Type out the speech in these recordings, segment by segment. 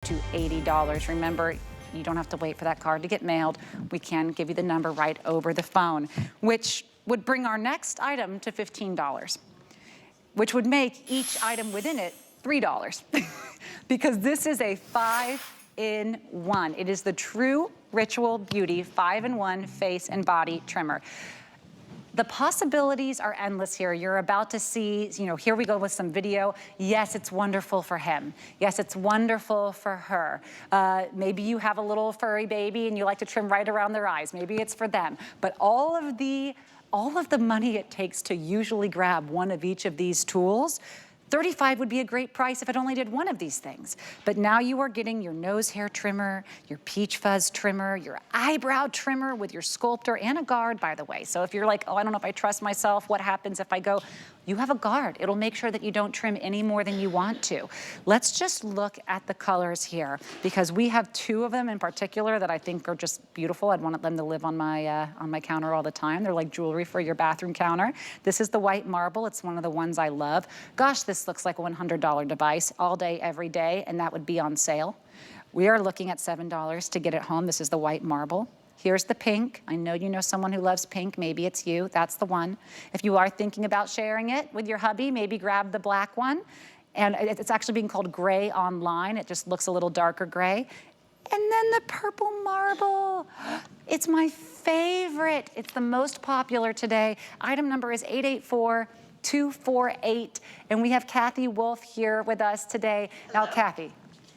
to $80. Remember, you don't have to wait for that card to get mailed. We can give you the number right over the phone, which would bring our next item to $15, which would make each item within it $3 because this is a 5-in-1. It is the TruRitual Beauty 5-in-1 face and body trimmer. The possibilities are endless here. You're about to see, here we go with some video. Yes, it's wonderful for him. Yes, it's wonderful for her. Maybe you have a little furry baby and you like to trim right around their eyes. Maybe it's for them. But all of the money it takes to usually grab one of each of these tools, $35 would be a great price if it only did one of these things. But now you are getting your nose hair trimmer, your peach fuzz trimmer, your eyebrow trimmer with your sculptor, and a guard, by the way. So if you're like, oh, I don't know if I trust myself, what happens if I go? You have a guard. It'll make sure that you don't trim any more than you want to. Let's just look at the colors here, because we have two of them in particular that I think are just beautiful. I'd want them to live on my counter all the time. They're like jewelry for your bathroom counter. This is the white marble. It's one of the ones I love. Gosh, this looks like a $100 device all day, every day, and that would be on sale. We are looking at $7 to get it home. This is the white marble. Here's the pink. I know you know someone who loves pink. Maybe it's you. That's the one. If you are thinking about sharing it with your hubby, maybe grab the black one. And it's actually being called gray online. It just looks a little darker gray. And then the purple marble. It's my favorite. It's the most popular today. Item number is 884248. And we have Kathy Wolf here with us today. Now, Kathy,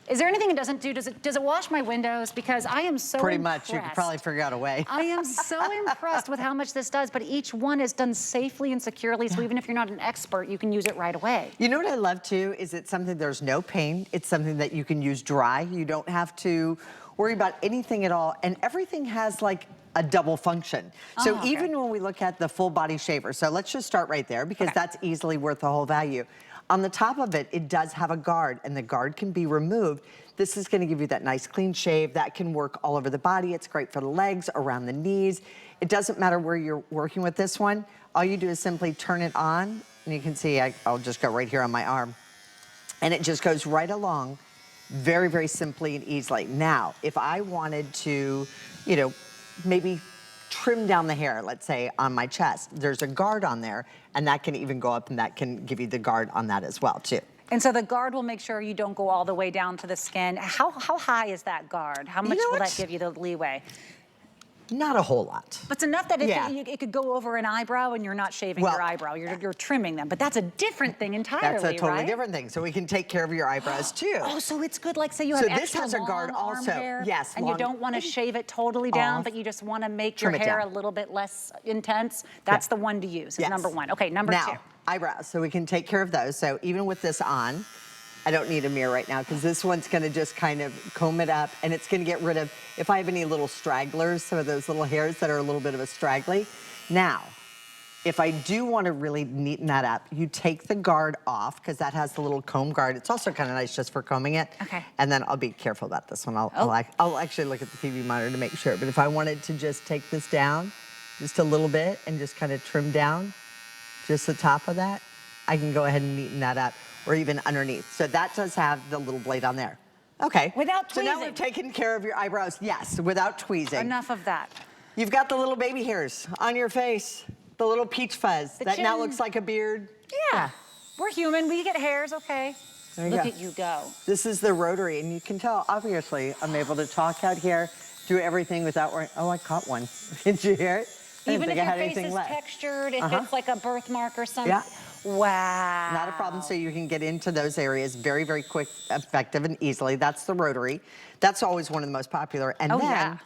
is there anything it doesn't do? Does it wash my windows? Because I am so Pretty impressed. much, you could probably figure out a way. I am so impressed with how much this does, but each one is done safely and securely, so even if you're not an expert, you can use it right away. You know what I love too, is it's something there's no pain. It's something that you can use dry. You don't have to worry about anything at all, and everything has like a double function. So even when we look at the full body shaver, so let's just start right there, because that's easily worth the whole value. On the top of it, it does have a guard, and the guard can be removed. This is gonna give you that nice clean shave. That can work all over the body. It's great for the legs, around the knees. It doesn't matter where you're working with this one. All you do is simply turn it on, and you can see, I'll just go right here on my arm. And it just goes right along very, very simply and easily. Now, if I wanted to, maybe trim down the hair, let's say, on my chest, there's a guard on there, and that can even go up, and that can give you the guard on that as well, too. And so the guard will make sure you don't go all the way down to the skin. How high is that guard? How much will that give you the leeway? Not a whole lot. But it's enough that it could go over an eyebrow and you're not shaving your eyebrow, you're trimming them. But that's a different thing entirely, That's a totally right? different thing. So we can take care of your eyebrows too. Oh, so it's good, like say you have extra this has a guard long also. arm hair, Yes, and you don't want to shave it totally down, but you just want to make your hair a little bit less intense. That's the one to use, is number one. Okay, number two. Eyebrows, so we can take care of those. So even with this on, I don't need a mirror right now, because this one's gonna just kind of comb it up, and it's gonna get rid of, if I have any little stragglers, some of those little hairs that are a little bit of a straggly. Now, if I do wanna really neaten that up, you take the guard off, because that has the little comb guard. It's also kind of nice just for combing it. Okay. And then I'll be careful about this one. I'll actually look at the TV monitor to make sure. But if I wanted to just take this down just a little bit and just kind of trim down just the top of that, I can go ahead and neaten that up, or even underneath. So that does have the little blade on there. Okay. Without tweezing. So now we've taken care of your eyebrows. Yes, without tweezing. Enough of that. You've got the little baby hairs on your face, the little peach fuzz. That now looks like a beard. Yeah, we're human, we get hairs, okay. Look at you go. This is the Rotary, and you can tell, obviously, I'm able to talk out here, do everything without worrying. Oh, I caught one. Did you hear it? Even if your face is textured, if it's like a birthmark or something. Yeah. Wow. Not a problem, so you can get into those areas very, very quick, effective, and easily. That's the Rotary. That's always one of the most popular. And then,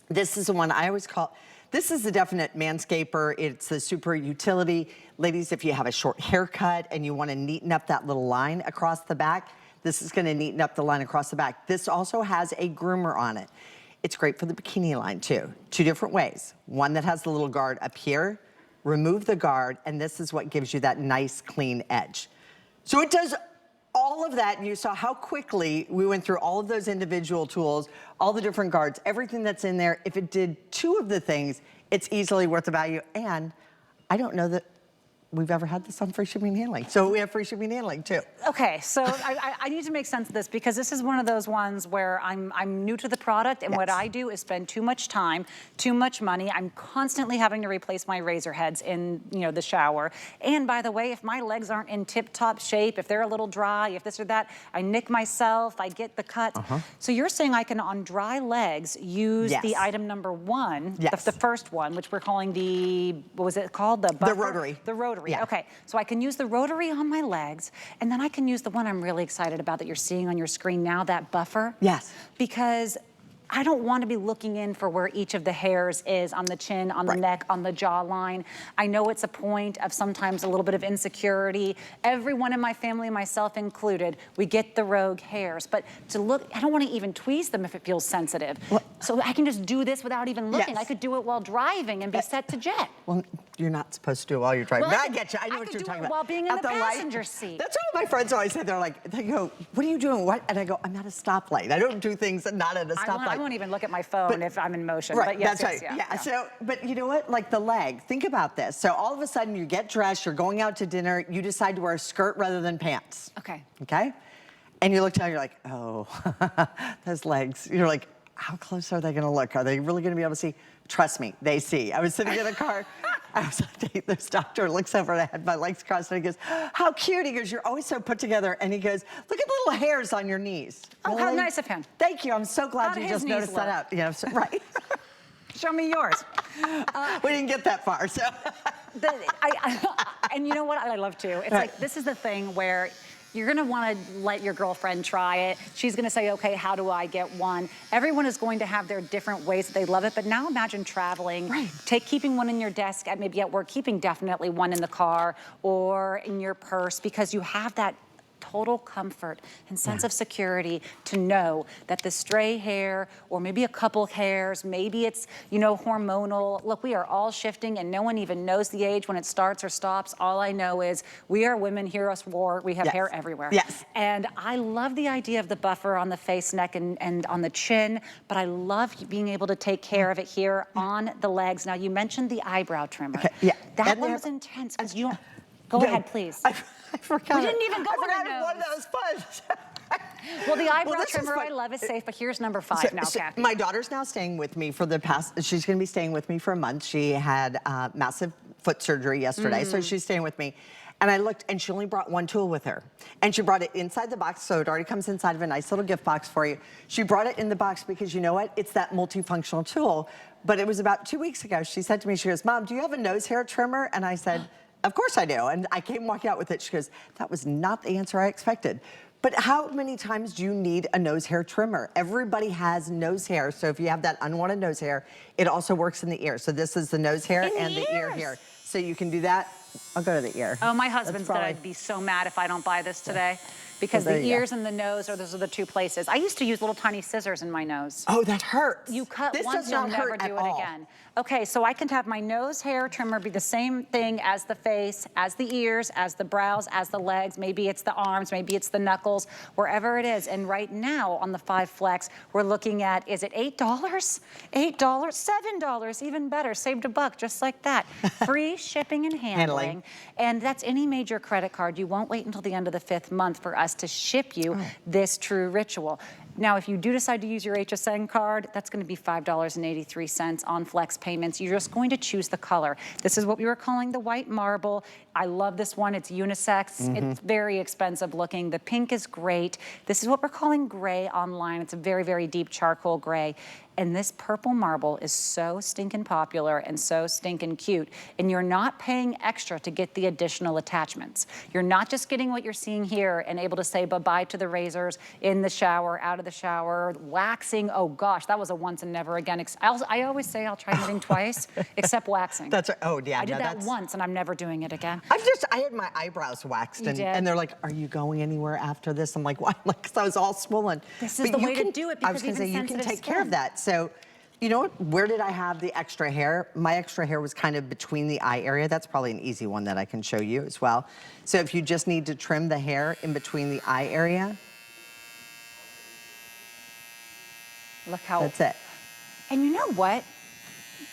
this is the one I always call, this is the definite manscaper. It's the super utility. Ladies, if you have a short haircut and you want to neaten up that little line across the back, this is going to neaten up the line across the back. This also has a groomer on it. It's great for the bikini line, too. Two different ways. One that has the little guard up here. Remove the guard, and this is what gives you that nice, clean edge. So it does all of that, and you saw how quickly we went through all of those individual tools, all the different guards, everything that's in there. If it did two of the things, it's easily worth the value, and I don't know that we've ever had this on free shipping and handling. So we have free shipping and handling too. Okay, so I need to make sense of this because this is one of those ones where I'm new to the product, and what I do is spend too much time, too much money. I'm constantly having to replace my razor heads in the shower. And by the way, if my legs aren't in tip-top shape, if they're a little dry, if this or that, I nick myself, I get the cut. So you're saying I can, on dry legs, use the item number one, the first one, which we're calling the, what was it called? The Rotary. The Rotary. Okay, so I can use the Rotary on my legs, and then I can use the one I'm really excited about that you're seeing on your screen now, that buffer. Yes. Because I don't want to be looking in for where each of the hairs is on the chin, on the neck, on the jawline. I know it's a point of sometimes a little bit of insecurity. Everyone in my family, myself included, we get the rogue hairs. But to look, I don't want to even tweeze them if it feels sensitive. So I can just do this without even looking. I could do it while driving and be set to jet. Well, you're not supposed to do it while you're driving. Well, I get you. I know what you're talking about. While being in the passenger seat. That's what my friends always say. They're like, they go, what are you doing? What? And I go, I'm at a stoplight. I don't do things not at a stoplight. I won't even look at my phone if I'm in motion. Right, but yes, that's right. Yeah. So, but you know what? Like the leg, think about this. So all of a sudden you get dressed, you're going out to dinner, you decide to wear a skirt rather than pants. Okay. Okay? And you look down, you're like, oh, those legs. You're like, how close are they gonna look? Are they really gonna be able to see? Trust me, they see. I was sitting in a car, I was on a date, this doctor looks over and I had my legs crossed and he goes, how cute. He goes, you're always so put together. And he goes, look at the little hairs on your knees. Oh, really? how nice of him. Thank you, I'm so glad How'd you his just knees noticed look? that out. You know, so, right. Show me yours. We didn't get that far, so. And you know what I love too? It's like, this is the thing where you're gonna wanna let your girlfriend try it. She's gonna say, okay, how do I get one? Everyone is going to have their different ways that they love it, but now imagine traveling, keeping one in your desk, maybe at work, keeping definitely one in the car or in your purse, because you have that total comfort and sense of security to know that the stray hair, or maybe a couple hairs, maybe it's, hormonal. Look, we are all shifting and no one even knows the age when it starts or stops. All I know is we are women, hear us roar, we have hair everywhere. Yes. And I love the idea of the buffer on the face, neck, and on the chin, but I love being able to take care of it here on the legs. Now, you mentioned the eyebrow trimmer. That one was intense because you don't, go ahead, please. I forgot. We didn't even go I on one of those fuzz. Well, the eyebrow trimmer I love is safe, but here's number 5 now, Kathy. My daughter's now staying with me for the past, she's gonna be staying with me for a month. She had massive foot surgery yesterday, so she's staying with me. And I looked, and she only brought one tool with her. And she brought it inside the box, so it already comes inside of a nice little gift box for you. She brought it in the box because you know what? It's that multifunctional tool. But it was about 2 weeks ago, she said to me, she goes, Mom, do you have a nose hair trimmer? And I said, of course I do. And I came walking out with it. She goes, that was not the answer I expected. But how many times do you need a nose hair trimmer? Everybody has nose hair. So if you have that unwanted nose hair, it also works in the ear. So this is the nose hair and the ear here. So you can do that. I'll go to the ear. Oh, my husband's gonna be so mad if I don't buy this today. Because the ears and the nose, those are the 2 places. I used to use little tiny scissors in my nose. Oh, that hurts. You cut once, you'll never do it again. Okay, so I can have my nose hair trimmer be the same thing as the face, as the ears, as the brows, as the legs. Maybe it's the arms, maybe it's the knuckles, wherever it is. And right now on the 5 Flex, we're looking at, is it $8? $8, $7, even better. Saved a buck, just like that. Free shipping and handling. And that's any major credit card. You won't wait until the end of the 5th month for us to ship you this TruRitual. Now, if you do decide to use your HSN card, that's going to be $5.83 on flex payments. You're just going to choose the color. This is what we were calling the white marble. I love this one. It's unisex. It's very expensive looking. The pink is great. This is what we're calling gray online. It's a very, very deep charcoal gray. And this purple marble is so stinking popular and so stinking cute. And you're not paying extra to get the additional attachments. You're not just getting what you're seeing here and able to say bye-bye to the razors in the shower, out of the shower, waxing. Oh gosh, that was a once and never again. I always say I'll try knitting twice, except waxing. That's right. Oh yeah, I did that once and I'm never doing it again. I had my eyebrows waxed and they're like, are you going anywhere after this? I'm like, why? Like, cause I was all swollen. This is the way to do it because I was gonna say, you can take care of that. So, you know what, where did I have the extra hair? My extra hair was kind of between the eye area. That's probably an easy one that I can show you as well. So if you just need to trim the hair in between the eye area. Look how. That's it. And you know what?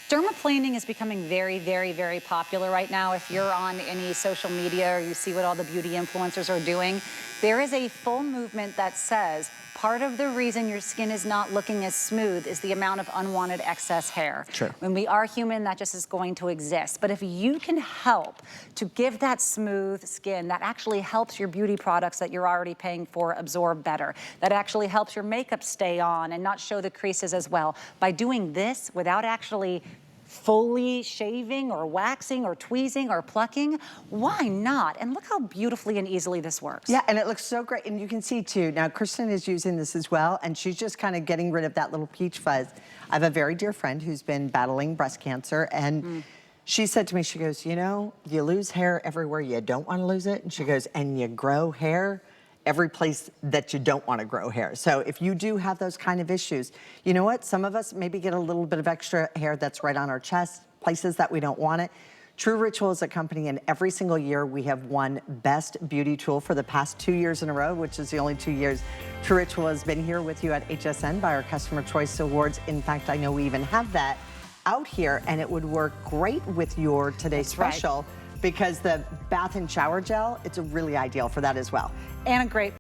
Dermaplaning is becoming very, very, very popular right now. If you're on any social media or you see what all the beauty influencers are doing, there is a full movement that says part of the reason your skin is not looking as smooth is the amount of unwanted excess hair. True. When we are human, that just is going to exist. But if you can help to give that smooth skin, that actually helps your beauty products that you're already paying for absorb better. That actually helps your makeup stay on and not show the creases as well. By doing this without actually fully shaving or waxing or tweezing or plucking, why not? And look how beautifully and easily this works. Yeah, and it looks so great. And you can see too, now Kristen is using this as well, and she's just kind of getting rid of that little peach fuzz. I have a very dear friend who's been battling breast cancer, and she said to me, she goes, you know, you lose hair everywhere you don't want to lose it. And she goes, and you grow hair every place that you don't want to grow hair. So if you do have those kind of issues, you know what? Some of us maybe get a little bit of extra hair that's right on our chest, places that we don't want it. TruRitual is a company, and every single year we have won Best Beauty Tool for the past 2 years in a row, which is the only 2 years TruRitual has been here with you at HSN by our Customer Choice Awards. In fact, I know we even have that out here, and it would work great with your Today Special. Because the bath and shower gel, it's really ideal for that as well. And a great